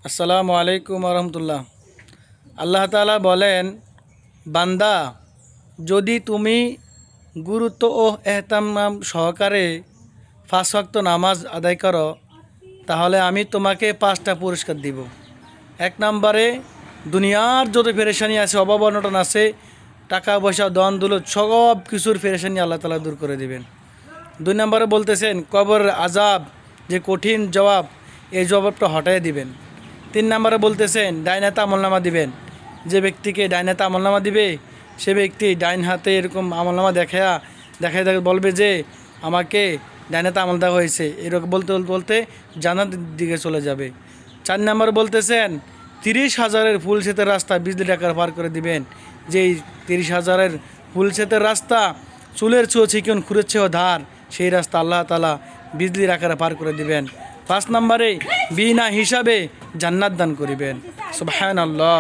আসসালামু আলাইকুম রহমতুল্লাহ। আল্লাহ তাআলা বলেন, বান্দা যদি তুমি গুরুত্ব ও এহতামাম সহকারে ৫ ওয়াক্ত নামাজ আদায় করো, তাহলে আমি তোমাকে ৫টা পুরস্কার দিব। ১ নম্বরে দুনিয়ার যত পেরেশানি আছে, অভাব অনটন আছে, টাকা পয়সা দন দৌলত সব কিছুর পেরেশানি আল্লাহ তাআলা দূর করে দিবেন। ২ নম্বরে বলতেছেন কবরের আযাব, যে কঠিন জবাব, এই জবাবটা হটাই দিবেন। ৩ নম্বরে বলতেছেন ডাইন হাতে আমলনামা দিবেন। যে ব্যক্তিকে ডাইন হাতে আমলনামা দিবে, সে ব্যক্তি ডাইন হাতে এরকম আমলনামা দেখায় বলবে যে আমাকে ডাইন হাতে আমল দেওয়া হয়েছে, এরকম বলতে বলতে জান্নাতের দিকে চলে যাবে। ৪ নম্বরে বলতেছেন ৩০,০০০-এর ফুল সেতের রাস্তা বিজলি টাকার পার করে দিবেন। যেই ৩০,০০০-এর ফুল সেতের রাস্তা চুলের চেয়েও চিকন, খুরের চেয়েও ধার, সেই রাস্তা আল্লাহ তাআলা বিজলির আকারে পার করে দিবেন। ৫ নম্বরে বিনা হিসাবে জান্নাত দান করিবেন। সুবহানাল্লাহ।